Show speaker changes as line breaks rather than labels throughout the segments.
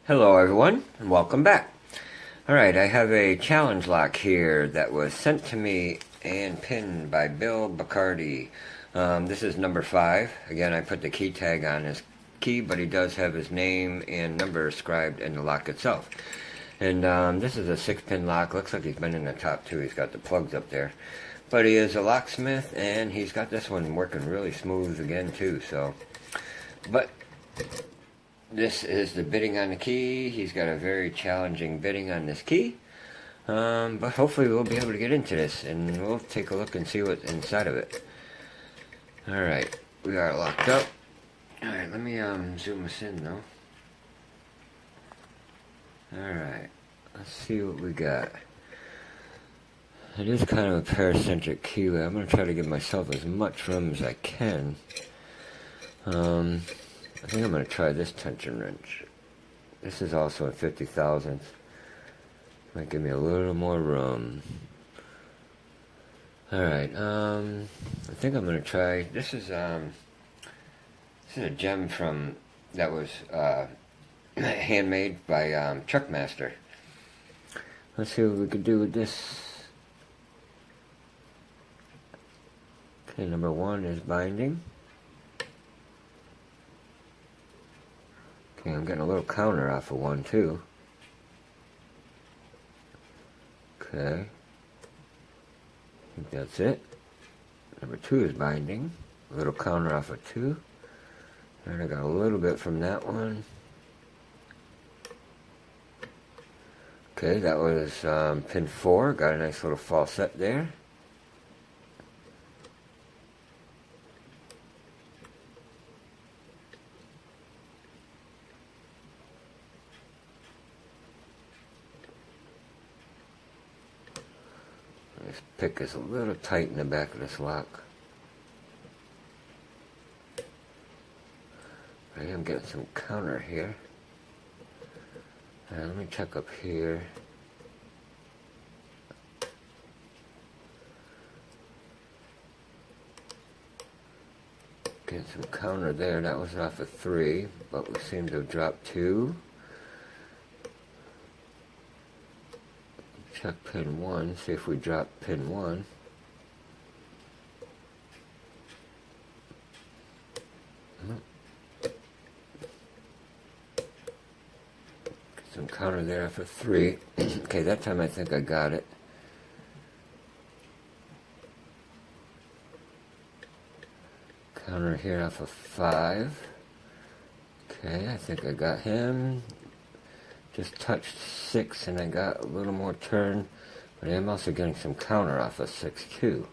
Hello everyone, and welcome back. Alright, I have a challenge lock here that was sent to me and pinned by Bill Bacardi. This is number 5. Again, I put the key tag on his key, but he does have his name and number scribed in the lock itself. And this is a 6-pin lock. Looks like he's been in the top too. He's got the plugs up there. But he is a locksmith, and he's got this one working really smooth again too. But this is the bitting on the key. He's got a very challenging bitting on this key. But hopefully we'll be able to get into this, and we'll take a look and see what's inside of it. Alright, we are locked up. Alright, let me zoom us in though. Alright, let's see what we got. It is kind of a paracentric keyway. I'm going to try to give myself as much room as I can. I think I'm going to try this tension wrench. This is also a 50 thousandths. Might give me a little more room. Alright, I think I'm going to try, this is a gem that was handmade by Truckmaster. Let's see what we can do with this. Okay, number 1 is binding. Okay, I'm getting a little counter off of 1 too. Okay. I think that's it. Number 2 is binding. A little counter off of 2. And I got a little bit from that one. Okay, that was pin 4. Got a nice little falset there. This pick is a little tight in the back of this lock. I am getting some counter here. Let me check up here. Getting some counter there. That was off of 3, but we seem to have dropped 2. Check pin 1, see if we drop pin 1. Some counter there for 3. Okay, that time I think I got it. Counter here off of 5. Okay, I think I got him. Just touched 6 and I got a little more turn, but I am also getting some counter off of 6 too.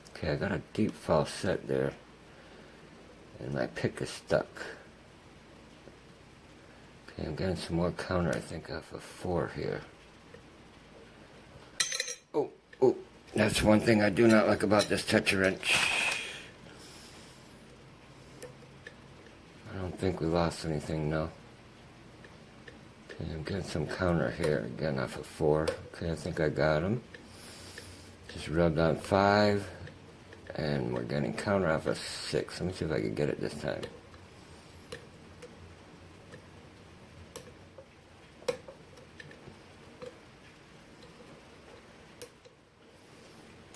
Okay, I got a deep falset there, and my pick is stuck. Okay, I'm getting some more counter, I think, off of 4 here. Oh, that's one thing I do not like about this toucher wrench. I don't think we lost anything, no. Okay, I'm getting some counter here, again off of 4. Okay, I think I got him. Just rubbed on 5, and we're getting counter off of 6. Let me see if I can get it this time.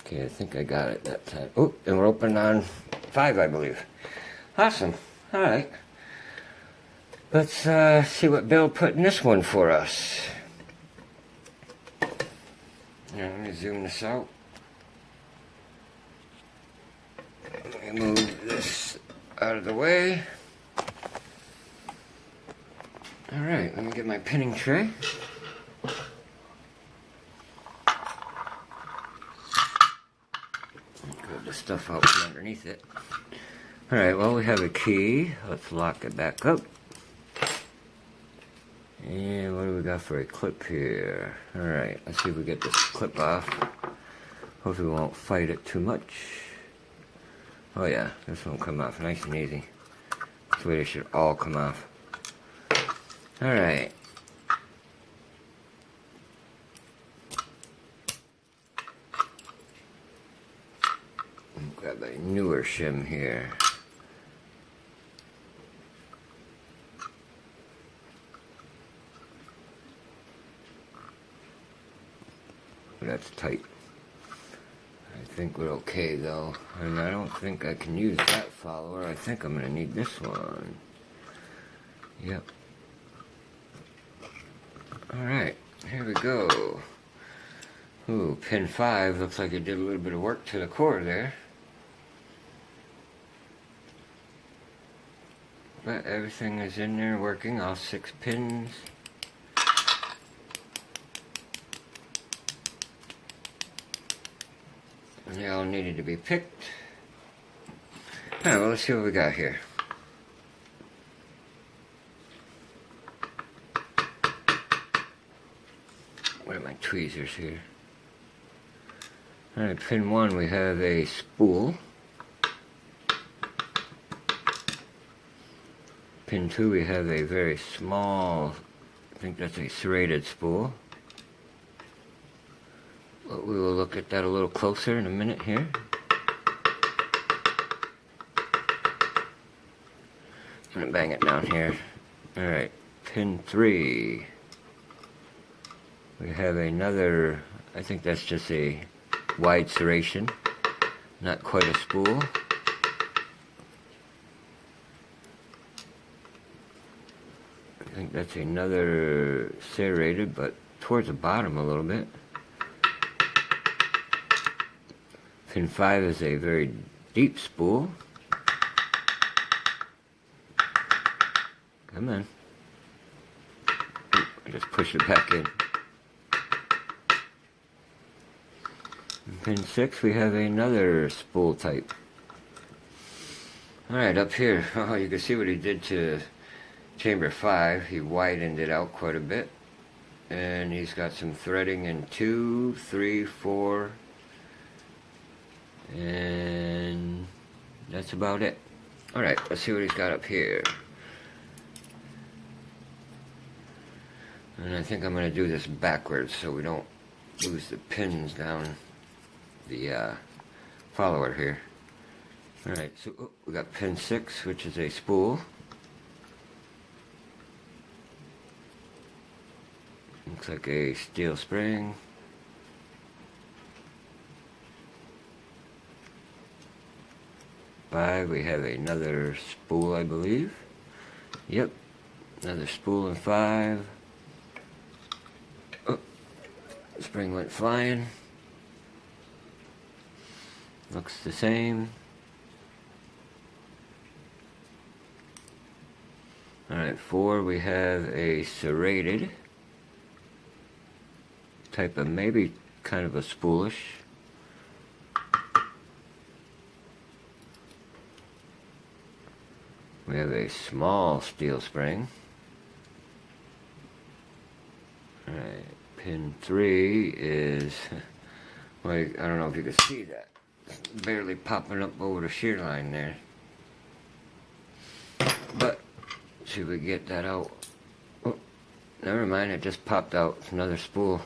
Okay, I think I got it that time. Oh, and we're open on 5, I believe. Awesome. Alright. Let's see what Bill put in this one for us. Now, let me zoom this out. Let me move this out of the way. Alright, let me get my pinning tray. Grab the stuff out from underneath it. Alright, well, we have a key. Let's lock it back up. And what do we got for a clip here? Alright, let's see if we get this clip off. Hopefully we won't fight it too much. Oh yeah, this won't come off nice and easy. This way they should all come off. Alright. Grab a newer shim here. That's tight. I think we're okay though. And I don't think I can use that follower. I think I'm going to need this one. Yep. Alright, here we go. Ooh, pin 5 looks like it did a little bit of work to the core there. But everything is in there working, all 6 pins. And they all needed to be picked. Alright, well, let's see what we got here. What are my tweezers here? Alright, pin 1 we have a spool. Pin 2 we have a very small, I think that's a serrated spool. But we will look at that a little closer in a minute here. I'm going to bang it down here. Alright, pin 3. We have another, I think that's just a wide serration, not quite a spool. I think that's another serrated, but towards the bottom a little bit. Pin 5 is a very deep spool. Come on. I just push it back in. And pin 6 we have another spool type. Alright, up here, oh, you can see what he did to chamber 5. He widened it out quite a bit. And he's got some threading in 2, 3, 4. And that's about it. Alright, let's see what he's got up here. And I think I'm going to do this backwards so we don't lose the pins down the follower here. Alright, so we got pin 6, which is a spool. Looks like a steel spring. We have another spool, I believe. Yep, another spool in 5. Oh, the spring went flying. Looks the same. Alright, 4 we have a serrated type of, maybe kind of a spoolish. We have a small steel spring. Alright, pin 3 is, well, I don't know if you can see that. It's barely popping up over the shear line there. But, see if we get that out. Oh, never mind, it just popped out. It's another spool.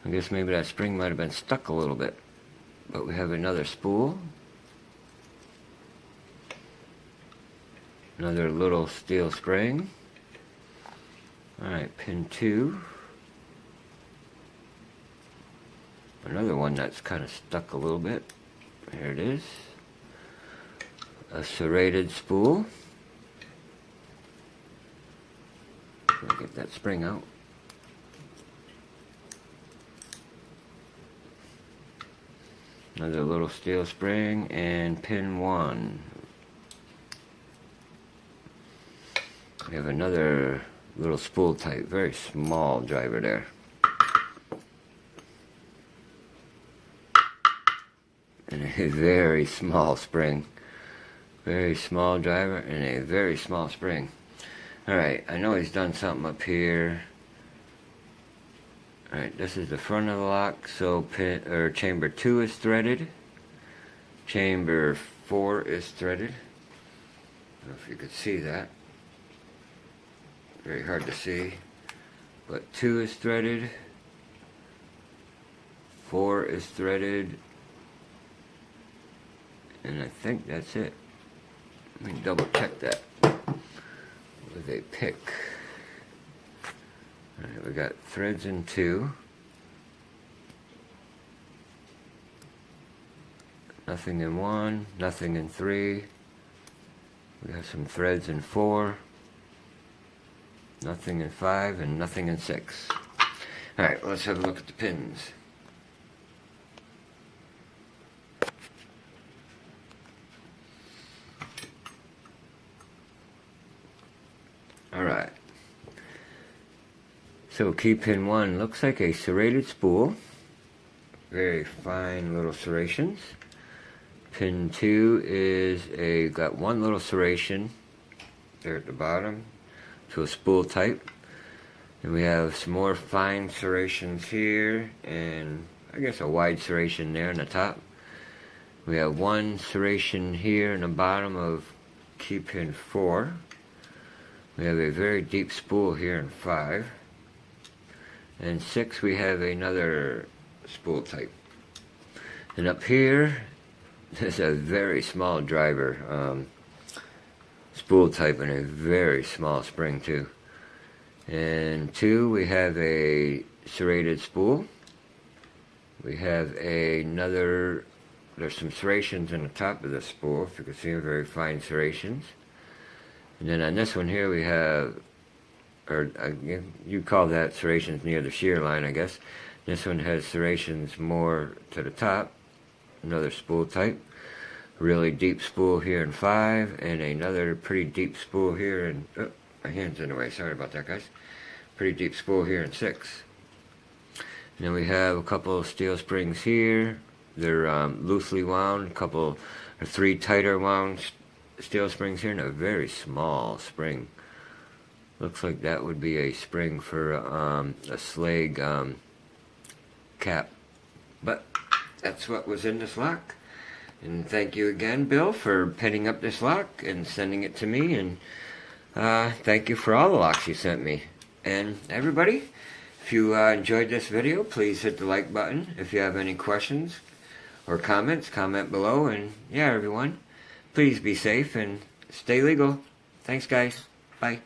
I guess maybe that spring might have been stuck a little bit. But we have another spool. Another little steel spring. Alright, pin 2. Another one that's kind of stuck a little bit. Here it is. A serrated spool. I'll get that spring out. Another little steel spring and pin 1. We have another little spool type, very small driver there. And a very small spring. Very small driver and a very small spring. Alright, I know he's done something up here. Alright, this is the front of the lock, so chamber 2 is threaded. Chamber 4 is threaded. I don't know if you could see that. Very hard to see. But 2 is threaded. 4 is threaded. And I think that's it. Let me double check that with a pick. Alright, we got threads in 2. Nothing in 1, nothing in 3. We have some threads in 4. Nothing in 5, and nothing in 6. Alright, let's have a look at the pins. Alright. So key pin 1 looks like a serrated spool. Very fine little serrations. Pin 2 is got one little serration there at the bottom to a spool type. And we have some more fine serrations here, and I guess a wide serration there on the top. We have one serration here in the bottom of key pin 4. We have a very deep spool here in 5. And 6 we have another spool type. And up here there's a very small driver spool type and a very small spring too. And 2 we have a serrated spool. We have another, there's some serrations in the top of the spool, if you can see them, very fine serrations. And then on this one here we have, or you call that serrations near the shear line, I guess. This one has serrations more to the top, another spool type. Really deep spool here in 5, and another pretty deep spool here in, oh, my hand's in the way, sorry about that guys. Pretty deep spool here in 6. And then we have a couple of steel springs here. They're loosely wound, a couple or 3 tighter wound steel springs here, and a very small spring. Looks like that would be a spring for a slag cap. But that's what was in this lock. And thank you again, Bill, for pinning up this lock and sending it to me. And thank you for all the locks you sent me. And everybody, if you enjoyed this video, please hit the like button. If you have any questions or comments, comment below. And yeah, everyone, please be safe and stay legal. Thanks, guys. Bye.